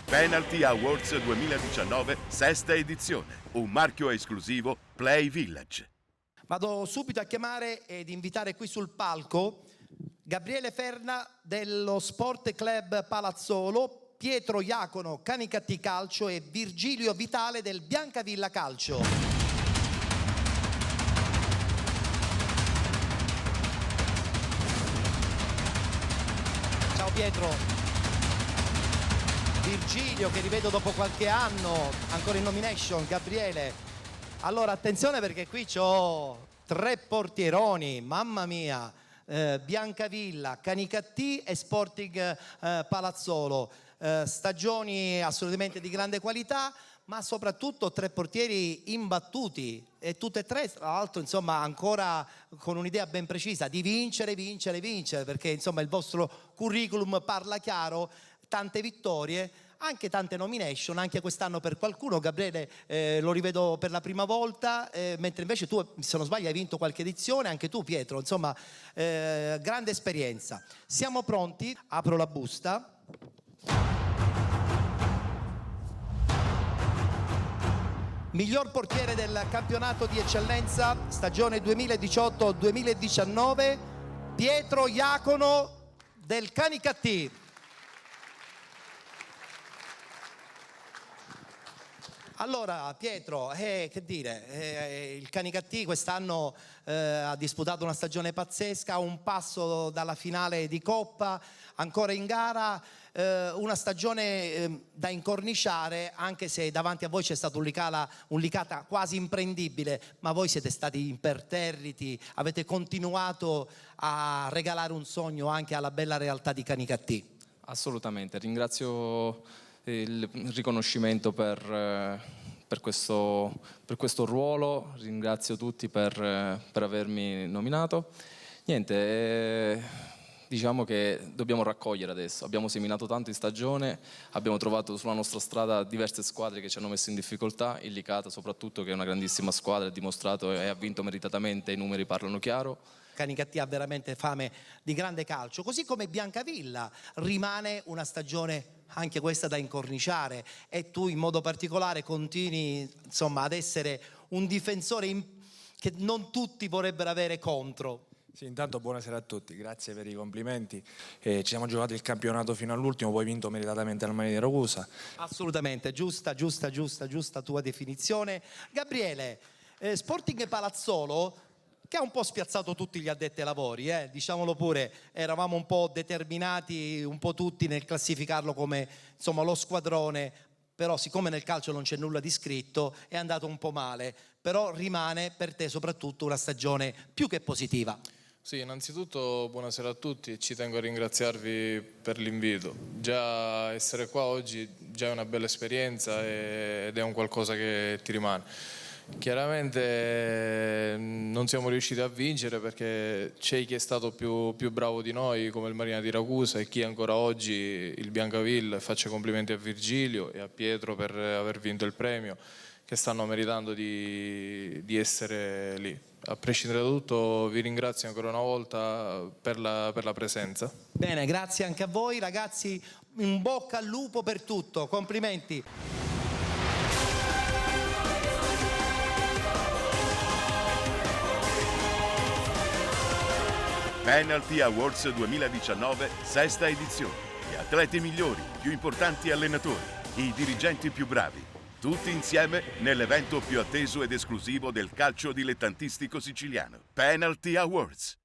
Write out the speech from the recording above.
Penalty Awards 2019, sesta edizione. Un marchio esclusivo Play Village. Vado subito a chiamare ed invitare qui sul palco Gabriele Ferna dello Sport Club Palazzolo, Pietro Iacono Canicattì Calcio e Virgilio Vitale del Biancavilla Calcio. Ciao Pietro. Virgilio che rivedo dopo qualche anno, ancora in nomination, Gabriele. Allora attenzione perché qui c'ho 3 portieroni, mamma mia, Biancavilla, Canicattì e Sporting Palazzolo, stagioni assolutamente di grande qualità, ma soprattutto 3 portieri imbattuti e tutte e 3 tra l'altro insomma ancora con un'idea ben precisa di vincere, perché insomma il vostro curriculum parla chiaro. Tante vittorie, anche tante nomination, anche quest'anno per qualcuno. Gabriele lo rivedo per la prima volta, mentre invece tu, se non sbaglio, hai vinto qualche edizione, anche tu Pietro, insomma grande esperienza. Siamo pronti, apro la busta. Miglior portiere del campionato di eccellenza, stagione 2018-2019, Pietro Iacono del Canicattì. Allora Pietro, che dire, il Canicattì quest'anno ha disputato una stagione pazzesca, un passo dalla finale di Coppa, ancora in gara, una stagione da incorniciare, anche se davanti a voi c'è stato un Licata quasi imprendibile, ma voi siete stati imperterriti, avete continuato a regalare un sogno anche alla bella realtà di Canicattì. Assolutamente, ringrazio il riconoscimento per questo ruolo, ringrazio tutti per avermi nominato. Niente, diciamo che dobbiamo raccogliere adesso, abbiamo seminato tanto in stagione, abbiamo trovato sulla nostra strada diverse squadre che ci hanno messo in difficoltà, il Licata soprattutto che è una grandissima squadra, ha dimostrato e ha vinto meritatamente, i numeri parlano chiaro. Canicattì ha veramente fame di grande calcio, così come Biancavilla rimane una stagione anche questa da incorniciare e tu in modo particolare continui insomma ad essere un difensore che non tutti vorrebbero avere contro. Sì, intanto buonasera a tutti, grazie per i complimenti. Ci siamo giocati il campionato fino all'ultimo, poi vinto meritatamente al Mani di Ragusa. Assolutamente, giusta tua definizione. Gabriele, Sporting Palazzolo che ha un po' spiazzato tutti gli addetti ai lavori, diciamolo pure, eravamo un po' determinati, un po' tutti nel classificarlo come insomma lo squadrone, però siccome nel calcio non c'è nulla di scritto è andato un po' male, però rimane per te soprattutto una stagione più che positiva. Sì, innanzitutto buonasera a tutti e ci tengo a ringraziarvi per l'invito. Già essere qua oggi già è una bella esperienza ed è un qualcosa che ti rimane. Chiaramente non siamo riusciti a vincere perché c'è chi è stato più bravo di noi come il Marina di Ragusa e chi ancora oggi il Biancavilla. Faccio complimenti a Virgilio e a Pietro per aver vinto il premio, che stanno meritando di essere lì. A prescindere da tutto vi ringrazio ancora una volta per la presenza. Bene, grazie anche a voi ragazzi, in bocca al lupo per tutto, complimenti. Penalty Awards 2019, sesta edizione. Gli atleti migliori, i più importanti allenatori, i dirigenti più bravi. Tutti insieme nell'evento più atteso ed esclusivo del calcio dilettantistico siciliano. Penalty Awards.